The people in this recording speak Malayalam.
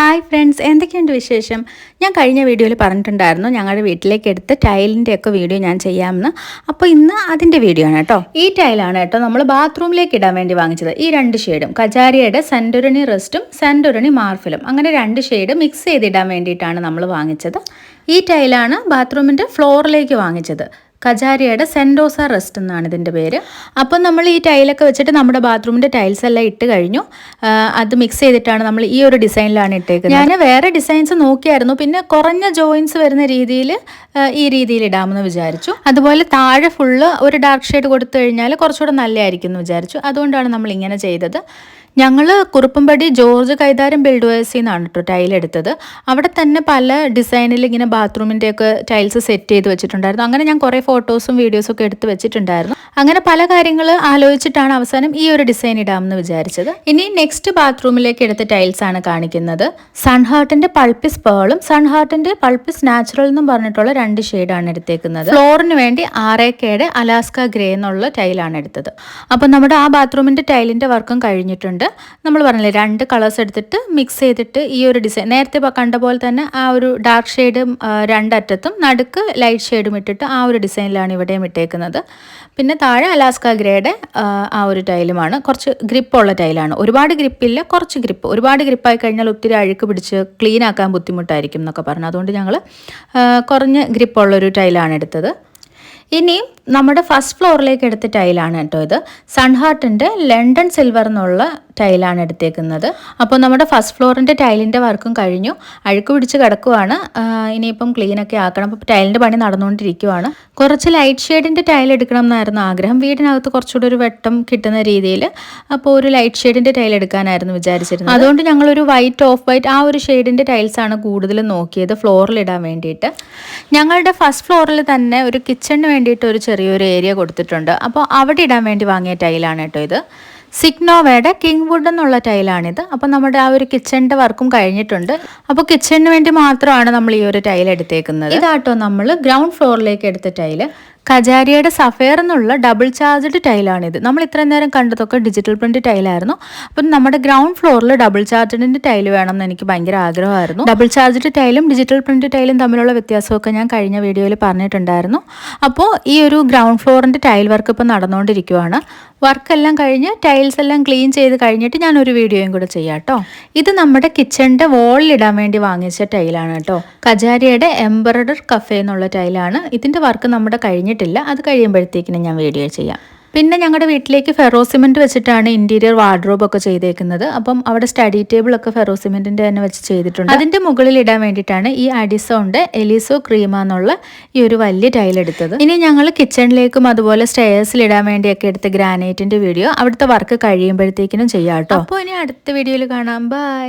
ഹായ് ഫ്രണ്ട്സ്, എന്തൊക്കെയുണ്ട് വിശേഷം? ഞാൻ കഴിഞ്ഞ വീഡിയോയിൽ പറഞ്ഞിട്ടുണ്ടായിരുന്നു ഞങ്ങളുടെ വീട്ടിലേക്ക് എടുത്ത് ടൈലിൻ്റെ ഒക്കെ വീഡിയോ ഞാൻ ചെയ്യാമെന്ന്. അപ്പോൾ ഇന്ന് അതിൻ്റെ വീഡിയോ ആണ് കേട്ടോ. ഈ ടൈലാണ് കേട്ടോ നമ്മൾ ബാത്റൂമിലേക്ക് ഇടാൻ വേണ്ടി വാങ്ങിച്ചത്. ഈ രണ്ട് ഷെയ്ഡും കജാരിയുടെ സെൻറ്റൊരണി റെസ്റ്റും സെൻറ്റൊരണി മാർഫിലും, അങ്ങനെ രണ്ട് ഷെയ്ഡ് മിക്സ് ചെയ്തിടാൻ വേണ്ടിയിട്ടാണ് നമ്മൾ വാങ്ങിച്ചത്. ഈ ടൈലാണ് ബാത്റൂമിൻ്റെ ഫ്ലോറിലേക്ക് വാങ്ങിച്ചത്. കജാരിയുടെ സെൻഡോസ റെസ്റ്റ് എന്നാണ് ഇതിൻ്റെ പേര്. അപ്പം നമ്മൾ ഈ ടൈലൊക്കെ വെച്ചിട്ട് നമ്മുടെ ബാത്റൂമിൻ്റെ ടൈൽസ് എല്ലാം ഇട്ട് കഴിഞ്ഞു. അത് മിക്സ് ചെയ്തിട്ടാണ് നമ്മൾ ഈ ഒരു ഡിസൈനിലാണ് ഇട്ടേക്കുന്നത്. ഞാൻ വേറെ ഡിസൈൻസ് നോക്കിയായിരുന്നു, പിന്നെ കുറഞ്ഞ ജോയിൻസ് വരുന്ന രീതിയിൽ ഈ രീതിയിൽ ഇടാമെന്ന് വിചാരിച്ചു. അതുപോലെ താഴെ ഫുള്ള് ഒരു ഡാർക്ക് ഷെയ്ഡ് കൊടുത്തു കഴിഞ്ഞാൽ കുറച്ചുകൂടെ നല്ലതായിരിക്കും എന്ന് വിചാരിച്ചു. അതുകൊണ്ടാണ് നമ്മൾ ഇങ്ങനെ ചെയ്തത്. ഞങ്ങൾ കുറുപ്പുംപടി ജോർജ് കൈതാരം ബിൽഡേഴ്സിൽ നിന്നാണ് കേട്ടോ ടൈലെടുത്തത്. അവിടെ തന്നെ പല ഡിസൈനിൽ ഇങ്ങനെ ബാത്റൂമിൻ്റെയൊക്കെ ടൈൽസ് സെറ്റ് ചെയ്ത് വെച്ചിട്ടുണ്ടായിരുന്നു. അങ്ങനെ ഞാൻ കുറേ ഫോട്ടോസും വീഡിയോസും ഒക്കെ എടുത്ത് വെച്ചിട്ടുണ്ടായിരുന്നു. അങ്ങനെ പല കാര്യങ്ങൾ ആലോചിച്ചിട്ടാണ് അവസാനം ഈ ഒരു ഡിസൈൻ ഇടാമെന്ന് വിചാരിച്ചത്. ഇനി നെക്സ്റ്റ് ബാത്റൂമിലേക്ക് എടുത്ത ടൈൽസ് ആണ് കാണിക്കുന്നത്. സൺഹാർട്ടിൻ്റെ പൾപ്പിസ് പേളും സൺഹാർട്ടിൻ്റെ പൾപ്പിസ് നാച്ചുറൽ എന്നും പറഞ്ഞിട്ടുള്ള രണ്ട് ഷെയ്ഡാണ് എടുത്തേക്കുന്നത്. ഫ്ലോറിന് വേണ്ടി RAKയുടെ അലാസ്ക ഗ്രേ എന്നുള്ള ടൈലാണ് എടുത്തത്. അപ്പം നമ്മുടെ ആ ബാത്റൂമിൻ്റെ ടൈലിൻ്റെ വർക്കും കഴിഞ്ഞിട്ടുണ്ട്. നമ്മൾ പറഞ്ഞില്ലേ, രണ്ട് കളേഴ്സ് എടുത്തിട്ട് മിക്സ് ചെയ്തിട്ട് ഈ ഒരു ഡിസൈൻ നേരത്തെ കണ്ട പോലെ തന്നെ ആ ഒരു ഡാർക്ക് ഷെയ്ഡും രണ്ടറ്റത്തും നടുക്ക് ലൈറ്റ് ഷെയ്ഡും ഇട്ടിട്ട് ആ ഒരു ഡിസൈനിലാണ് ഇവിടെയും ഇട്ടേക്കുന്നത്. പിന്നെ താഴെ അലാസ്ക ഗ്രേയുടെ ആ ഒരു ടൈലുമാണ്. കുറച്ച് ഗ്രിപ്പുള്ള ടൈലാണ്. ഒരുപാട് ഗ്രിപ്പില്ല, കുറച്ച് ഗ്രിപ്പ്. ഒരുപാട് ഗ്രിപ്പായി കഴിഞ്ഞാൽ ഒത്തിരി അഴുക്ക് പിടിച്ച് ക്ലീൻ ആക്കാൻ ബുദ്ധിമുട്ടായിരിക്കും എന്നൊക്കെ പറഞ്ഞു. അതുകൊണ്ട് ഞങ്ങൾ കുറഞ്ഞ ഗ്രിപ്പുള്ളൊരു ടൈലാണ് എടുത്തത്. ഇനിയും നമ്മുടെ ഫസ്റ്റ് ഫ്ലോറിലേക്ക് എടുത്ത ടൈലാണ് കേട്ടോ ഇത്. സൺഹാർട്ടിൻ്റെ ലണ്ടൻ സിൽവർ എന്നുള്ള ടൈലാണ് എടുത്തേക്കുന്നത്. അപ്പോൾ നമ്മുടെ ഫസ്റ്റ് ഫ്ലോറിൻ്റെ ടൈലിൻ്റെ വർക്കും കഴിഞ്ഞു. അഴുക്ക് പിടിച്ച് കിടക്കുവാണ്. ഇനിയിപ്പം ക്ലീനൊക്കെ ആക്കണം. അപ്പോൾ ടൈലിൻ്റെ പണി നടന്നുകൊണ്ടിരിക്കുവാണ്. കുറച്ച് ലൈറ്റ് ഷെയ്ഡിൻ്റെ ടൈൽ എടുക്കണം എന്നായിരുന്നു ആഗ്രഹം. വീടിനകത്ത് കുറച്ചുകൂടി ഒരു വെട്ടം കിട്ടുന്ന രീതിയിൽ. അപ്പോൾ ഒരു ലൈറ്റ് ഷെയ്ഡിൻ്റെ ടൈൽ എടുക്കാനായിരുന്നു വിചാരിച്ചിരുന്നത്. അതുകൊണ്ട് ഞങ്ങളൊരു വൈറ്റ് ഓഫ് വൈറ്റ് ആ ഒരു ഷെയ്ഡിൻ്റെ ടൈൽസാണ് കൂടുതലും നോക്കിയത് ഫ്ലോറിലിടാൻ വേണ്ടിയിട്ട്. ഞങ്ങളുടെ ഫസ്റ്റ് ഫ്ലോറിൽ തന്നെ ഒരു കിച്ചണിന് വേണ്ടിയിട്ട് ഒരു ചെറിയൊരു ഏരിയ കൊടുത്തിട്ടുണ്ട്. അപ്പോൾ അവിടെ ഇടാൻ വേണ്ടി വാങ്ങിയ ടൈലാണ് കേട്ടോ ഇത്. സിഗ്നോവയുടെ കിങ് വുഡ് എന്നുള്ള ടൈലാണിത്. അപ്പോൾ നമ്മുടെ ആ ഒരു കിച്ചണിൻ്റെ വർക്കും കഴിഞ്ഞിട്ടുണ്ട്. അപ്പോൾ കിച്ചണിന് വേണ്ടി മാത്രമാണ് നമ്മൾ ഈ ഒരു ടൈൽ എടുത്തേക്കുന്നത്. ഇതാട്ടോ നമ്മൾ ഗ്രൗണ്ട് ഫ്ലോറിലേക്ക് എടുത്ത ടൈല്. കജാരിയുടെ സഫയർ എന്നുള്ള ഡബിൾ ചാർജ്ഡ് ടൈലാണിത്. നമ്മൾ ഇത്രയും നേരം കണ്ടതൊക്കെ ഡിജിറ്റൽ പ്രിന്റ് ടൈലായിരുന്നു. അപ്പം നമ്മുടെ ഗ്രൗണ്ട് ഫ്ലോറിൽ ഡബിൾ ചാർജ്ഡിൻ്റെ ടൈൽ വേണമെന്ന് എനിക്ക് ഭയങ്കര ആഗ്രഹമായിരുന്നു. ഡബിൾ ചാർജ്ഡ് ടൈലും ഡിജിറ്റൽ പ്രിന്റ് ടൈലും തമ്മിലുള്ള വ്യത്യാസമൊക്കെ ഞാൻ കഴിഞ്ഞ വീഡിയോയിൽ പറഞ്ഞിട്ടുണ്ടായിരുന്നു. അപ്പോൾ ഈ ഒരു ഗ്രൗണ്ട് ഫ്ലോറിൻ്റെ ടൈൽ വർക്ക് ഇപ്പോൾ നടന്നുകൊണ്ടിരിക്കുവാണ്. വർക്കെല്ലാം കഴിഞ്ഞ് ടൈൽസ് എല്ലാം ക്ലീൻ ചെയ്ത് കഴിഞ്ഞിട്ട് ഞാനൊരു വീഡിയോയും കൂടെ ചെയ്യാം കേട്ടോ. ഇത് നമ്മുടെ കിച്ചണിൻ്റെ വോളിലിടാൻ വേണ്ടി വാങ്ങിച്ച ടൈലാണ് കേട്ടോ. കജാരിയുടെ എംബ്രോയ്ഡർ കഫേ എന്നുള്ള ടൈലാണ്. ഇതിൻ്റെ വർക്ക് നമ്മുടെ കഴിഞ്ഞിട്ടില്ല. അത് കഴിയുമ്പോഴത്തേക്കിനും ഞാൻ വീഡിയോ ചെയ്യാം. പിന്നെ ഞങ്ങളുടെ വീട്ടിലേക്ക് ഫെറോ സിമെൻറ്റ് വെച്ചിട്ടാണ് ഇൻറ്റീരിയർ വാർഡ്രോബ് ഒക്കെ ചെയ്തേക്കുന്നത്. അപ്പം അവിടെ സ്റ്റഡി ടേബിൾ ഒക്കെ ഫെറോ സിമെൻറ്റിൻ്റെ തന്നെ വെച്ച് ചെയ്തിട്ടുണ്ട്. അതിൻ്റെ മുകളിൽ ഇടാൻ വേണ്ടിയിട്ടാണ് ഈ അഡിസോൻ്റെ എലിസോ ക്രീമ എന്നുള്ള ഈ ഒരു വലിയ ടൈൽ എടുത്തത്. ഇനി ഞങ്ങൾ കിച്ചണിലേക്കും അതുപോലെ സ്റ്റെയർസിൽ ഇടാൻ വേണ്ടിയൊക്കെ എടുത്ത ഗ്രാനൈറ്റിൻ്റെ വീഡിയോ അവിടുത്തെ വർക്ക് കഴിയുമ്പോഴത്തേക്കിനും ചെയ്യാം കേട്ടോ. അപ്പോൾ ഇനി അടുത്ത വീഡിയോയിൽ കാണാം. ബൈ.